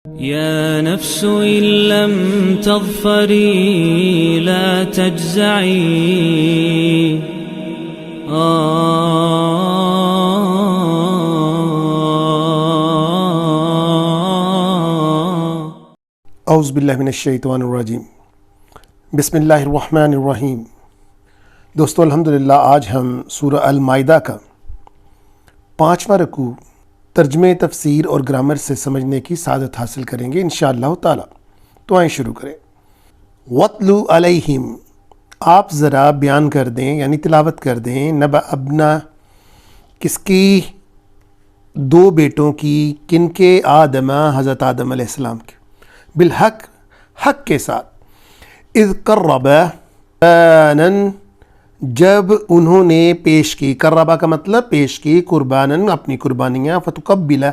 يا نفس إن لم تظفري لا تجزعي اعوذ باللہ من الشیطان الرجیم بسم اللہ الرحمن الرحیم۔ دوستو الحمدللہ آج ہم سورہ المائدہ کا 5واں رکوع ترجمے، تفسیر اور گرامر سے سمجھنے کی سعادت حاصل کریں گے انشاءاللہ تعالی۔ تو آئیں شروع کریں۔ وَاتْلُ عَلَيْهِمْ، آپ ذرا بیان کر دیں یعنی تلاوت کر دیں، نبأ ابنا، کس کی؟ دو بیٹوں کی، کن کے؟ آدم، حضرت آدم علیہ السلام کے، بالحق، حق کے ساتھ، اذ قربا قرباناً، جب انہوں نے پیش کی، قربا کا مطلب پیش کی، قرباناً اپنی قربانیاں، فتقبلا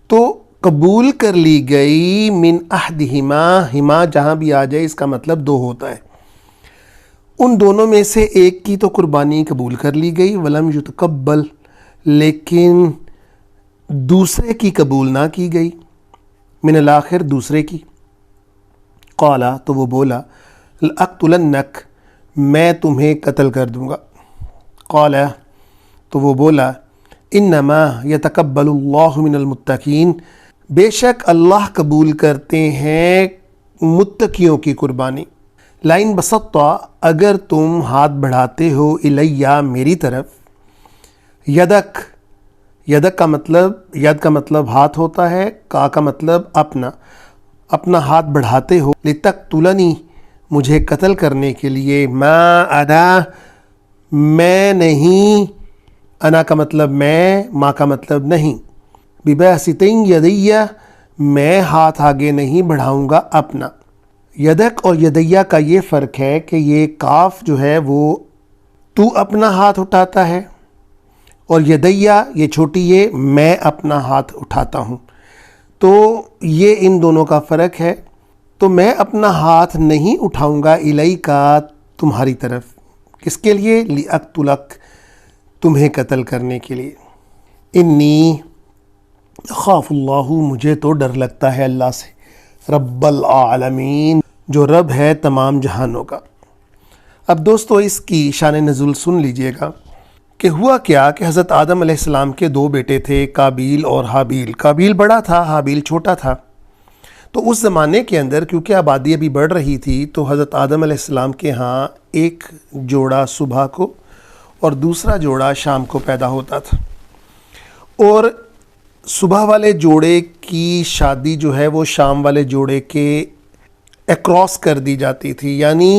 تو قبول کر لی گئی، من احدہما، ہما جہاں بھی آ جائے اس کا مطلب دو ہوتا ہے، ان دونوں میں سے ایک کی تو قربانی قبول کر لی گئی، ولم یتقبل، لیکن دوسرے کی قبول نہ کی گئی، من الآخر دوسرے کی، قالا تو وہ بولا، لأقتلنک، میں تمہیں قتل کر دوں گا، قالا تو وہ بولا، انما یتقبل اللہ من المتقین، بے شک اللہ قبول کرتے ہیں متقیوں کی قربانی، لائن بسطا، اگر تم ہاتھ بڑھاتے ہو، الیہ میری طرف، یدک، یدک کا مطلب، ید کا مطلب ہاتھ ہوتا ہے، کا کا مطلب اپنا، اپنا ہاتھ بڑھاتے ہو، لتقتلنی، مجھے قتل کرنے کے لیے، ما انا، میں نہیں، انا کا مطلب میں، ما کا مطلب نہیں، بباسط یدیہ، میں ہاتھ آگے نہیں بڑھاؤں گا اپنا۔ یدک اور یدیہ کا یہ فرق ہے کہ یہ کاف جو ہے وہ تو اپنا ہاتھ اٹھاتا ہے، اور یدیہ یہ چھوٹی ہے، میں اپنا ہاتھ اٹھاتا ہوں، تو یہ ان دونوں کا فرق ہے۔ تو میں اپنا ہاتھ نہیں اٹھاؤں گا الیکا، تمہاری طرف، کس کے لیے؟ لأقتلک، تمہیں قتل کرنے کے لیے، انی خاف اللہ، مجھے تو ڈر لگتا ہے اللہ سے، رب العالمین، جو رب ہے تمام جہانوں کا۔ اب دوستو اس کی شان نزول سن لیجئے گا کہ ہوا کیا کہ حضرت آدم علیہ السلام کے دو بیٹے تھے، قابیل اور حابیل۔ قابیل بڑا تھا، حابیل چھوٹا تھا۔ تو اس زمانے کے اندر کیونکہ آبادی ابھی بڑھ رہی تھی تو حضرت آدم علیہ السلام کے ہاں ایک جوڑا صبح کو اور دوسرا جوڑا شام کو پیدا ہوتا تھا، اور صبح والے جوڑے کی شادی جو ہے وہ شام والے جوڑے کے اکراس کر دی جاتی تھی، یعنی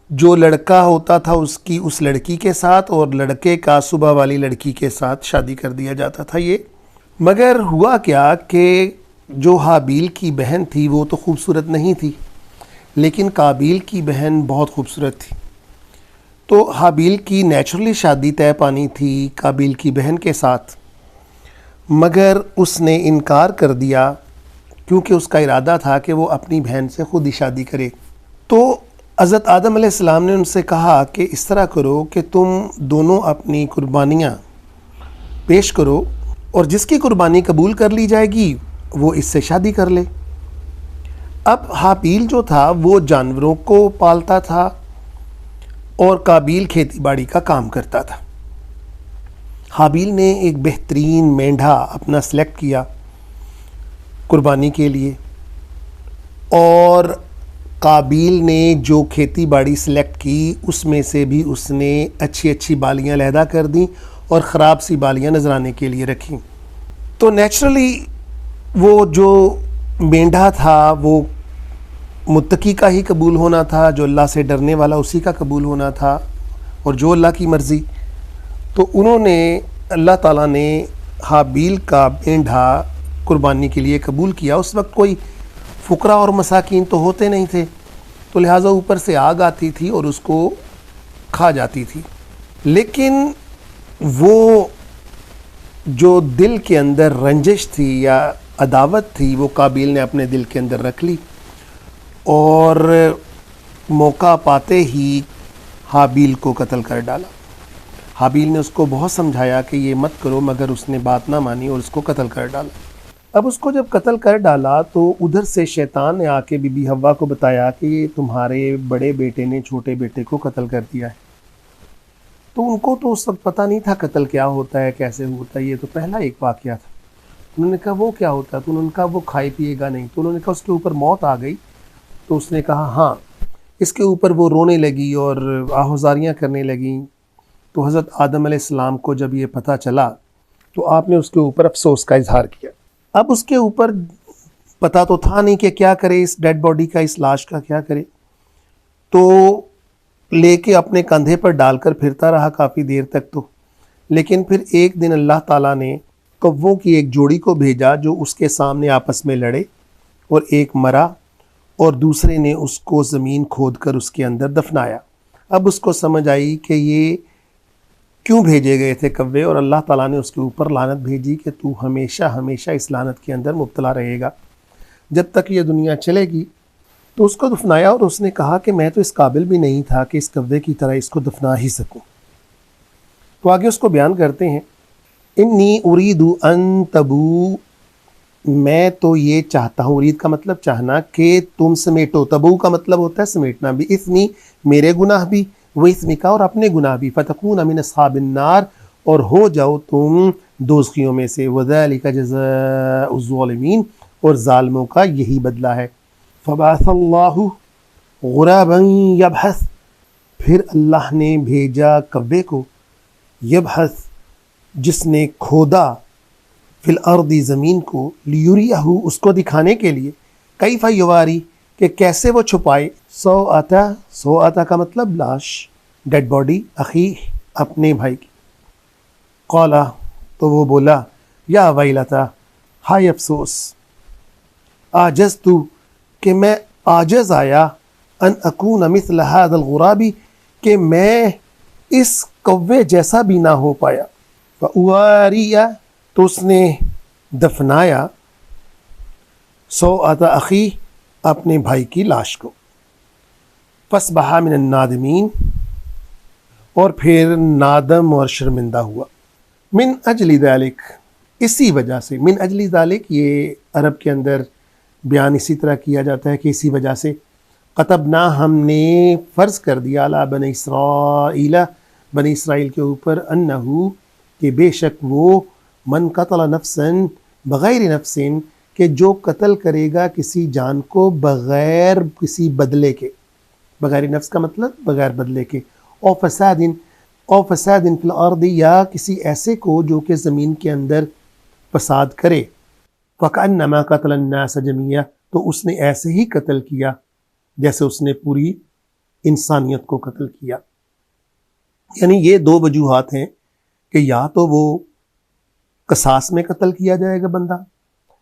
جو لڑکا ہوتا تھا اس کی اس لڑکی کے ساتھ، اور لڑکے کا صبح والی لڑکی کے ساتھ شادی کر دیا جاتا تھا یہ۔ مگر ہوا کیا کہ جو حابیل کی بہن تھی وہ تو خوبصورت نہیں تھی، لیکن قابیل کی بہن بہت خوبصورت تھی، تو حابیل کی نیچرلی شادی طے پانی تھی قابیل کی بہن کے ساتھ، مگر اس نے انکار کر دیا کیونکہ اس کا ارادہ تھا کہ وہ اپنی بہن سے خود ہی شادی کرے۔ تو حضرت آدم علیہ السلام نے ان سے کہا کہ اس طرح کرو کہ تم دونوں اپنی قربانیاں پیش کرو، اور جس کی قربانی قبول کر لی جائے گی وہ اس سے شادی کر لے۔ اب حابیل جو تھا وہ جانوروں کو پالتا تھا اور قابیل کھیتی باڑی کا کام کرتا تھا۔ حابیل نے ایک بہترین مینڈھا اپنا سلیکٹ کیا قربانی کے لیے، اور قابیل نے جو کھیتی باڑی سلیکٹ کی اس میں سے بھی اس نے اچھی اچھی بالیاں علیحدہ کر دیں اور خراب سی بالیاں نذرانے کے لیے رکھیں۔ تو نیچرلی وہ جو مینڈھا تھا وہ متقی کا ہی قبول ہونا تھا، جو اللہ سے ڈرنے والا اسی کا قبول ہونا تھا، اور جو اللہ کی مرضی۔ تو انہوں نے، اللہ تعالیٰ نے حابیل کا مینڈھا قربانی کے لیے قبول کیا۔ اس وقت کوئی فقراء اور مساکین تو ہوتے نہیں تھے، تو لہٰذا اوپر سے آگ آتی تھی اور اس کو کھا جاتی تھی، لیکن وہ جو دل کے اندر رنجش تھی یا عداوت تھی وہ قابیل نے اپنے دل کے اندر رکھ لی، اور موقع پاتے ہی حابیل کو قتل کر ڈالا۔ حابیل نے اس کو بہت سمجھایا کہ یہ مت کرو، مگر اس نے بات نہ مانی اور اس کو قتل کر ڈالا۔ اب اس کو جب قتل کر ڈالا تو ادھر سے شیطان نے آ کے بی بی حوا کو بتایا کہ یہ تمہارے بڑے بیٹے نے چھوٹے بیٹے کو قتل کر دیا ہے۔ تو ان کو تو اس وقت پتہ نہیں تھا قتل کیا ہوتا ہے، کیسے ہوتا ہے، یہ تو پہلا ایک واقعہ تھا۔ انہوں نے کہا وہ کیا ہوتا ہے؟ تو انہوں نے کہا وہ کھائے پیے گا نہیں۔ تو انہوں نے کہا اس کے اوپر موت آ گئی؟ تو اس نے کہا ہاں۔ اس کے اوپر وہ رونے لگی اور آہوازاریاں کرنے لگیں۔ تو حضرت آدم علیہ السلام کو جب یہ پتہ چلا تو آپ نے اس کے اوپر افسوس کا اظہار کیا۔ اب اس کے اوپر پتہ تو تھا نہیں کہ کیا کرے، اس ڈیڈ باڈی کا، اس لاش کا کیا کرے، تو لے کے اپنے کندھے پر ڈال کر پھرتا رہا کافی دیر تک۔ تو لیکن پھر ایک دن اللہ تعالیٰ نے کووں کی ایک جوڑی کو بھیجا جو اس کے سامنے آپس میں لڑے، اور ایک مرا اور دوسرے نے اس کو زمین کھود کر اس کے اندر دفنایا۔ اب اس کو سمجھ آئی کہ یہ کیوں بھیجے گئے تھے کوے، اور اللہ تعالیٰ نے اس کے اوپر لعنت بھیجی کہ تو ہمیشہ ہمیشہ اس لعنت کے اندر مبتلا رہے گا جب تک یہ دنیا چلے گی۔ تو اس کو دفنایا، اور اس نے کہا کہ میں تو اس قابل بھی نہیں تھا کہ اس کوے کی طرح اس کو دفنا ہی سکوں۔ تو آگے اس کو بیان کرتے ہیں، انی ارید ان تبو، میں تو یہ چاہتا ہوں، ارید کا مطلب چاہنا، کہ تم سمیٹو، تبو کا مطلب ہوتا ہے سمیٹنا، بھی اسمی میرے گناہ بھی، وہ اسمی کا اور اپنے گناہ بھی، فتکون من اصحاب النار، اور ہو جاؤ تم دوزخیوں میں سے، وذالک جزاء الظالمین، اور ظالموں کا یہی بدلہ ہے۔ فبعث اللہ غرابا یبحث، پھر اللہ نے بھیجا کوے کو، یبحث جس نے کھودا، فی الارض زمین کو، لیریہ اس کو دکھانے کے لیے، کیف یواری کہ کیسے وہ چھپائے، سوءتا کا مطلب لاش، ڈیڈ باڈی، اخی اپنے بھائی کی۔ قالا تو وہ بولا، یا ویلتا ہائے افسوس، آجزتو کہ میں عاجز آیا، ان اکون مثل هذا الغرابی کہ میں اس کوے جیسا بھی نہ ہو پایا، فاواریہ تو اس نے دفنایا، سوءت اخی اپنے بھائی کی لاش کو، فاصبح من النادمین اور پھر نادم اور شرمندہ ہوا، من اجل ذالک اسی وجہ سے، من اجل ذالک یہ عرب کے اندر بیان اسی طرح کیا جاتا ہے کہ اسی وجہ سے، قطبنا ہم نے فرض کر دیا، علی بنی اسرائیل بنی اسرائیل کے اوپر، انہو کہ بے شک وہ، من قتل نفسا بغیر نفس کہ جو قتل کرے گا کسی جان کو بغیر کسی بدلے کے، بغیر نفس کا مطلب بغیر بدلے کے، او فساد فی الارض یا کسی ایسے کو جو کہ زمین کے اندر فساد کرے، فکأنما قتل الناس جميعا تو اس نے ایسے ہی قتل کیا جیسے اس نے پوری انسانیت کو قتل کیا۔ یعنی یہ دو وجوہات ہیں کہ یا تو وہ قصاص میں قتل کیا جائے گا بندہ،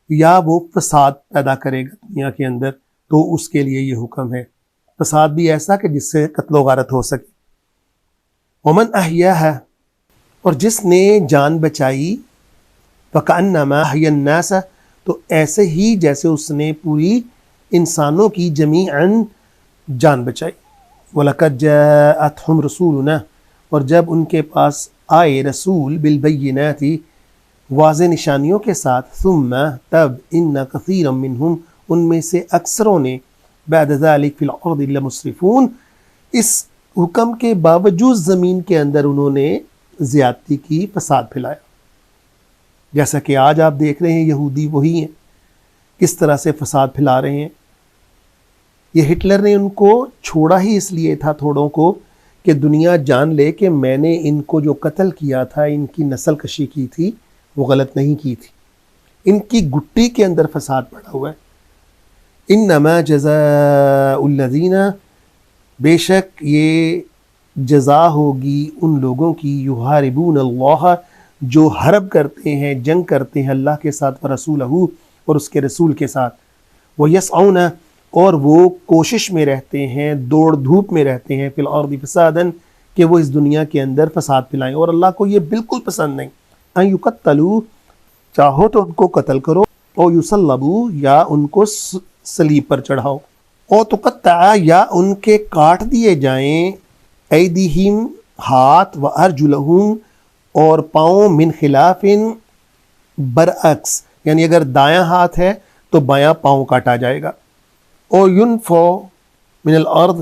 یا وہ فساد پیدا کرے گا دنیا کے اندر، تو اس کے لیے یہ حکم ہے، فساد بھی ایسا کہ جس سے قتل و غارت ہو سکے۔ ومن احیاها اور جس نے جان بچائی، فکأنما احیا الناس تو ایسے ہی جیسے اس نے پوری انسانوں کی جمیعاً جان بچائی۔ وَلَقَدْ جَاءَتْهُمْ رَسُولُنَا اور جب ان کے پاس آئے رسول بالبینات واضح نشانیوں کے ساتھ، ثم تب ان کثیرا منہم ان میں سے اکثروں نے، بعد ذلك فی الارض لمسرفون اس حکم کے باوجود زمین کے اندر انہوں نے زیادتی کی، فساد پھیلایا، جیسا کہ آج آپ دیکھ رہے ہیں یہودی وہی ہیں، کس طرح سے فساد پھیلا رہے ہیں۔ یہ ہٹلر نے ان کو چھوڑا ہی اس لیے تھا تھوڑوں کو کہ دنیا جان لے کہ میں نے ان کو جو قتل کیا تھا، ان کی نسل کشی کی تھی، وہ غلط نہیں کی تھی، ان کی گٹی کے اندر فساد پڑا ہوا ہے۔ انما جزاء الذین بے شک یہ جزا ہوگی ان لوگوں کی، یحاربون اللہ جو حرب کرتے ہیں، جنگ کرتے ہیں اللہ کے ساتھ، ورسولہ اور اس کے رسول کے ساتھ، ویسعون اور وہ کوشش میں رہتے ہیں، دوڑ دھوپ میں رہتے ہیں، فی الارض فسادا کہ وہ اس دنیا کے اندر فساد پھیلائیں، اور اللہ کو یہ بالکل پسند نہیں۔ ان یقتلوا چاہو تو ان کو قتل کرو، او یصلبوا یا ان کو صلیب پر چڑھاؤ، او تقطع یا ان کے کاٹ دیے جائیں، ایدیہم ہاتھ، و ارجلہم اور پاؤں، من خلاف برعکس، یعنی اگر دایاں ہاتھ ہے تو بایاں پاؤں کاٹا جائے گا. او ینفو من الارض،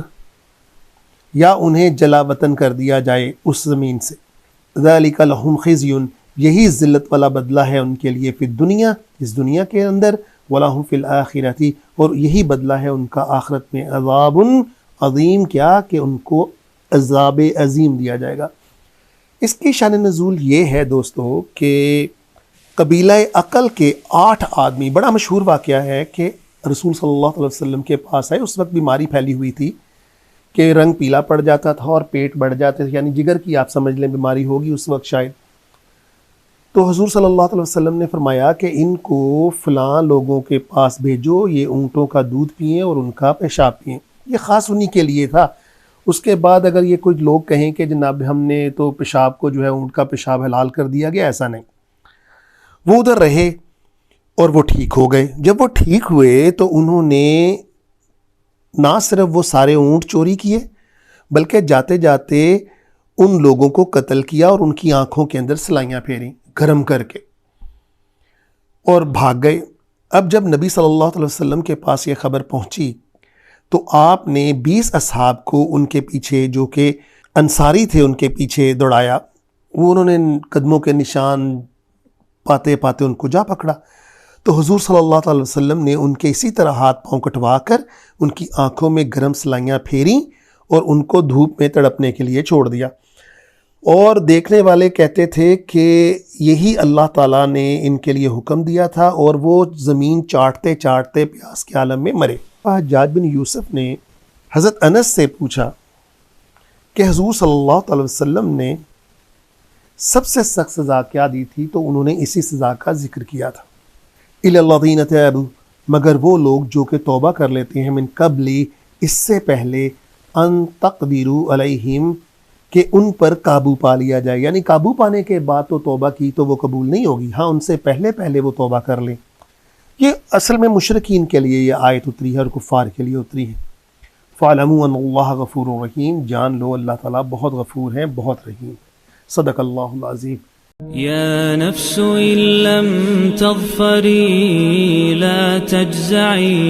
یا انہیں جلا وطن کر دیا جائے اس زمین سے. ذالک لہم خزی، یہی ذلت والا بدلہ ہے ان کے لیے فی الدنیا، اس دنیا کے اندر، ولہم فی الآخرۃ، اور یہی بدلہ ہے ان کا آخرت میں. عذاب عظیم، کیا کہ ان کو عذاب عظیم دیا جائے گا. اس کی شان نزول یہ ہے دوستو کہ قبیلہ عقل کے 8 آدمی، بڑا مشہور واقعہ ہے کہ رسول صلی اللہ علیہ وسلم کے پاس آئے. اس وقت بیماری پھیلی ہوئی تھی کہ رنگ پیلا پڑ جاتا تھا اور پیٹ بڑھ جاتے تھے، یعنی جگر کی آپ سمجھ لیں بیماری ہوگی اس وقت شاید. تو حضور صلی اللہ علیہ وسلم نے فرمایا کہ ان کو فلاں لوگوں کے پاس بھیجو، یہ اونٹوں کا دودھ پئیں اور ان کا پیشاب پئیں. یہ خاص انہی کے لیے تھا. اس کے بعد اگر یہ کچھ لوگ کہیں کہ جناب ہم نے تو پیشاب کو جو ہے اونٹ کا پیشاب حلال کر دیا گیا، ایسا نہیں. وہ ادھر رہے اور وہ ٹھیک ہو گئے. جب وہ ٹھیک ہوئے تو انہوں نے نہ صرف وہ سارے اونٹ چوری کیے، بلکہ جاتے جاتے ان لوگوں کو قتل کیا اور ان کی آنکھوں کے اندر سلائیاں پھیریں گرم کر کے اور بھاگ گئے. اب جب نبی صلی اللہ علیہ وسلم کے پاس یہ خبر پہنچی تو آپ نے 20 اصحاب کو ان کے پیچھے، جو کہ انصاری تھے، ان کے پیچھے دوڑایا. وہ انہوں نے قدموں کے نشان پاتے پاتے ان کو جا پکڑا. تو حضور صلی اللہ علیہ وسلم نے ان کے اسی طرح ہاتھ پاؤں کٹوا کر ان کی آنکھوں میں گرم سلائیاں پھیریں اور ان کو دھوپ میں تڑپنے کے لیے چھوڑ دیا. اور دیکھنے والے کہتے تھے کہ یہی اللہ تعالیٰ نے ان کے لیے حکم دیا تھا، اور وہ زمین چاٹتے چاٹتے پیاس کے عالم میں مرے. حجاج بن یوسف نے حضرت انس سے پوچھا کہ حضور صلی اللہ علیہ وسلم نے سب سے سخت سزا کیا دی تھی؟ تو انہوں نے اسی سزا کا ذکر کیا تھا. الا الذین تابوا، مگر وہ لوگ جو کہ توبہ کر لیتے ہیں، من قبل، اس سے پہلے، ان تقدروا علیہم، کہ ان پر قابو پا لیا جائے. یعنی قابو پانے کے بعد تو توبہ کی تو وہ قبول نہیں ہوگی، ہاں ان سے پہلے پہلے وہ توبہ کر لیں. یہ اصل میں مشرکین کے لیے یہ آیت اتری ہے اور کفار کے لیے اتری ہے. فَاعْلَمُوا أَنَّ اللَّهَ غَفُورٌ رَحِيمٌ، جان لو اللہ تعالیٰ بہت غفور ہیں، بہت رحیم. صدق اللہ العظیم. يا نفس إن لم تظفري لا تجزعي